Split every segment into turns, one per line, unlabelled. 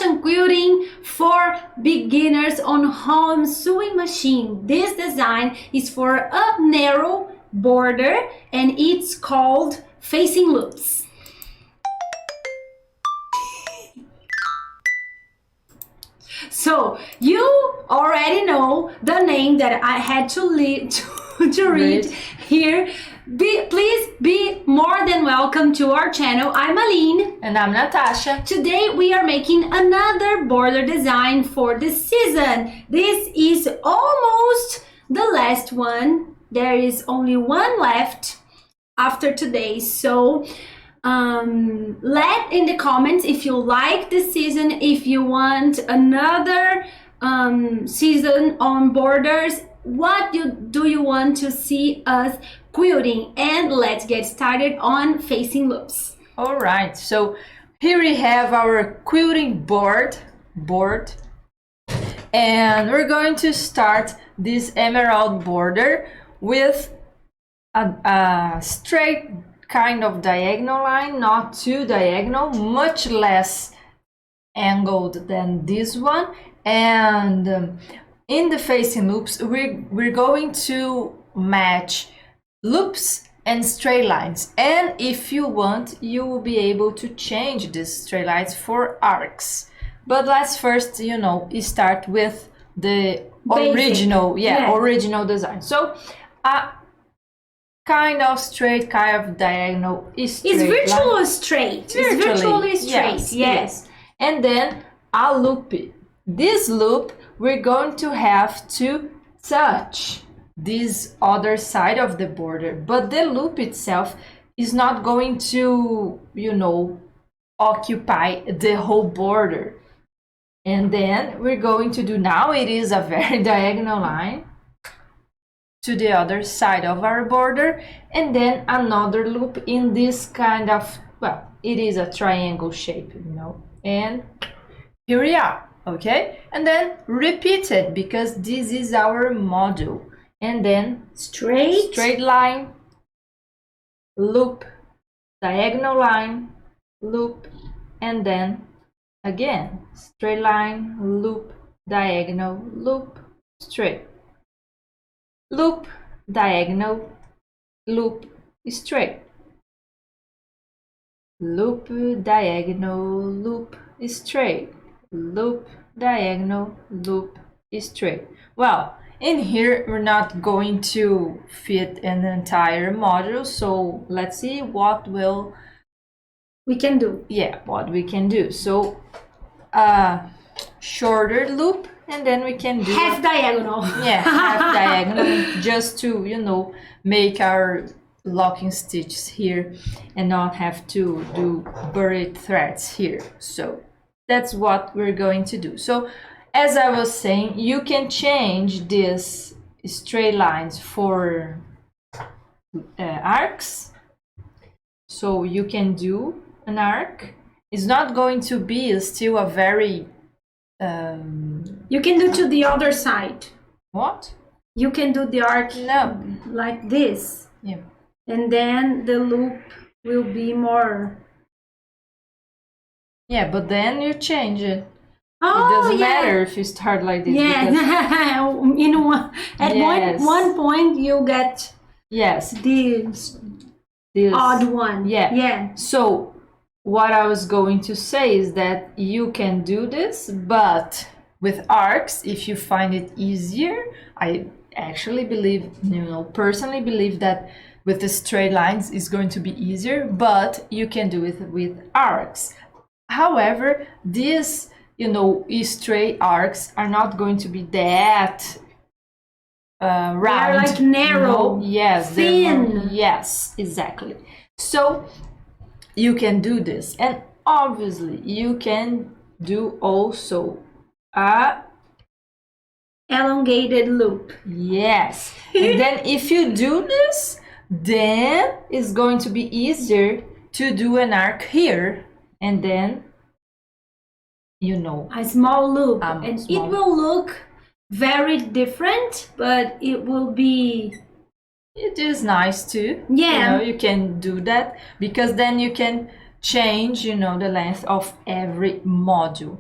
Motion Quilting for beginners on home sewing machine. This design is for a narrow border and it's called facing loops. So you already know the name that I had to read here. Please be more than welcome to our channel. I'm Aline.
And I'm Natasha.
Today we are making another border design for the season. This is almost the last one. There is only one left after today. So let in the comments if you like this season, if you want another season on borders, what do you want to see us quilting, and let's get started on facing loops.
All right, so here we have our quilting board, and we're going to start this emerald border with a straight kind of diagonal line, not too diagonal, much less angled than this one. And in the facing loops, we're going to match loops and straight lines, and if you want, you will be able to change these straight lines for arcs. But let's first, start with the original, original design. So a kind of straight, kind of diagonal is straight.
It's virtually straight. It's virtually straight. Yes.
And then a loop. This loop, we're going to have to touch this other side of the border, but the loop itself is not going to, occupy the whole border. And then we're going to do, now it is a very diagonal line to the other side of our border, and then another loop in this kind of, well, it is a triangle shape, and here we are. Okay, and then repeat it because this is our module. And then straight line, loop, diagonal line, loop, and then again straight line, loop, diagonal, loop, straight, loop, diagonal, loop, straight, loop, diagonal, loop, straight, loop, diagonal, loop, straight. Well, in here we're not going to fit an entire module, so let's see what
we can do.
What we can do. So shorter loop, and then we can do
half diagonal.
Half diagonal, just to make our locking stitches here and not have to do buried threads here. So that's what we're going to do. So as I was saying, you can change these straight lines for arcs. So you can do an arc. It's not going to be still a very...
You can do to the other side.
What?
You can do the arc like this.
Yeah.
And then the loop will be more...
Yeah, but then you change it.
Oh,
it doesn't matter if you start like this.
Yeah, at one point you get this odd one.
Yeah. So what I was going to say is that you can do this, but with arcs, if you find it easier, I actually believe, personally believe that with the straight lines is going to be easier, but you can do it with arcs. However, these straight arcs are not going to be that round.
They're like narrow.
Yes,
thin.
Yes, exactly. So you can do this, and obviously you can do also a
elongated loop.
Yes. And then if you do this, then it's going to be easier to do an arc here, and then
a small loop, and it will look very different, but it
is nice too.
Yeah,
you can do that because then you can change the length of every module.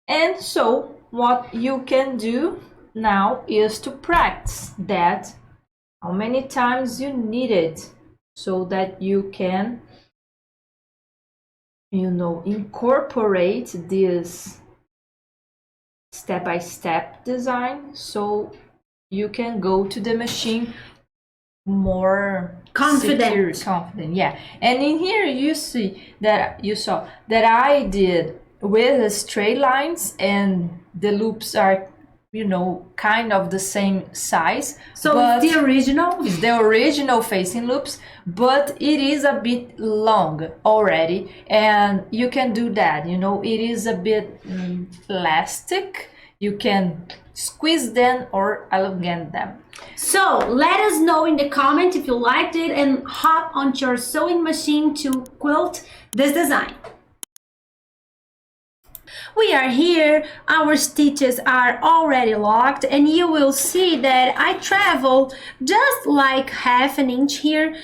And so what you can do now is to practice that, how many times you need it, so that you can, incorporate this step-by-step design, so you can go to the machine more
confident.
Confident, yeah. And in here you saw that I did with the straight lines, and the loops are, kind of the same size.
So it's the original?
It's the original facing loops, but it is a bit long already, and you can do that. It is a bit elastic. You can squeeze them or elongate them.
So let us know in the comment if you liked it, and hop onto your sewing machine to quilt this design. We are here, our stitches are already locked, and you will see that I travel just like half an inch here,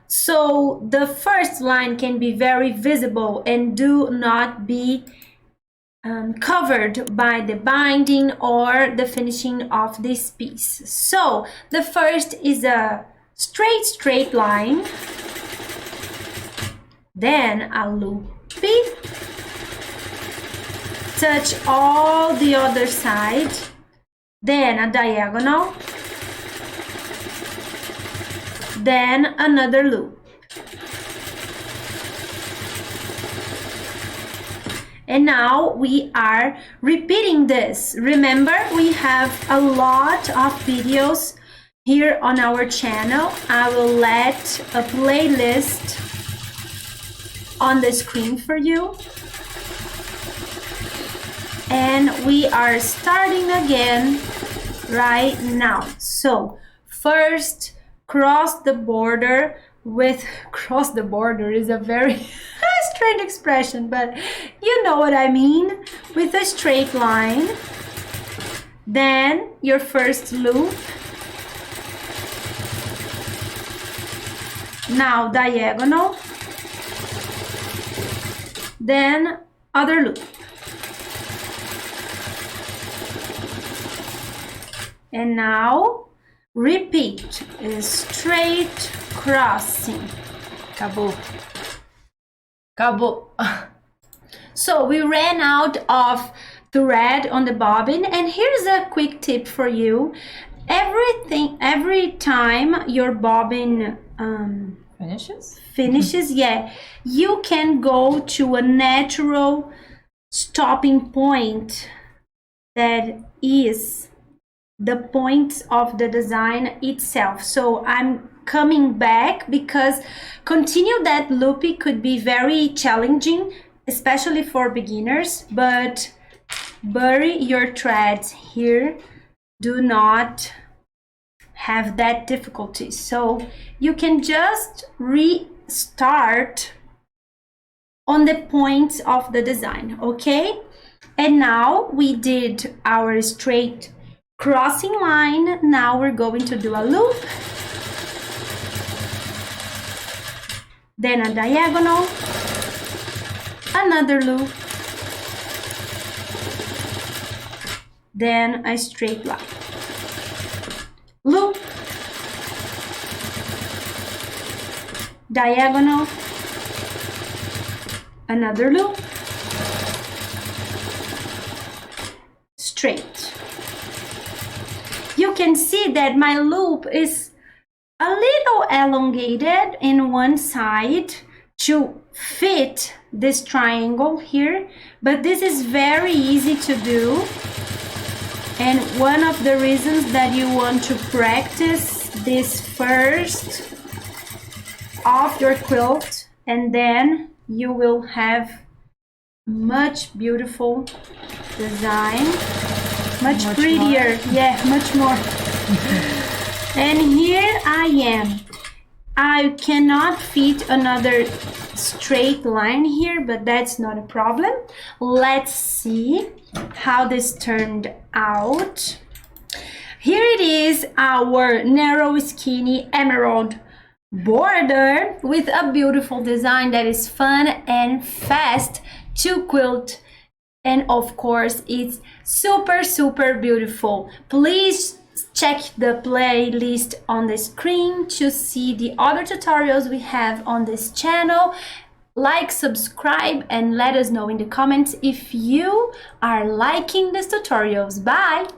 so the first line can be very visible and do not be covered by the binding or the finishing of this piece. So the first is a straight line, then a loopy, touch all the other side, then a diagonal, then another loop. And now we are repeating this. Remember, we have a lot of videos here on our channel. I will let a playlist on the screen for you. And we are starting again right now. So first, cross the border is a very strange expression, but you know what I mean, with a straight line, then your first loop, now diagonal, then other loop, and now repeat, straight crossing.
Acabou.
So we ran out of thread on the bobbin, and here's a quick tip for you. Every time your bobbin finishes, yeah, you can go to a natural stopping point that is the point of the design itself. So I'm coming back because continue that loopy could be very challenging, especially for beginners, but bury your threads here. Do not have that difficulty. So you can just restart on the points of the design, okay? And now we did our straight crossing line. Now we're going to do a loop, then a diagonal, another loop, then a straight line, loop, diagonal, another loop, straight. You can see that my loop is a little elongated in one side to fit this triangle here, but this is very easy to do, and one of the reasons that you want to practice this first of your quilt, and then you will have much beautiful design, much prettier more. Yeah, much more. And here I am. I cannot fit another straight line here, but that's not a problem. Let's see how this turned out. Here it is, our narrow skinny emerald border with a beautiful design that is fun and fast to quilt and of course it's super beautiful. Please check the playlist on the screen to see the other tutorials we have on this channel. Like, subscribe, and let us know in the comments if you are liking these tutorials. Bye!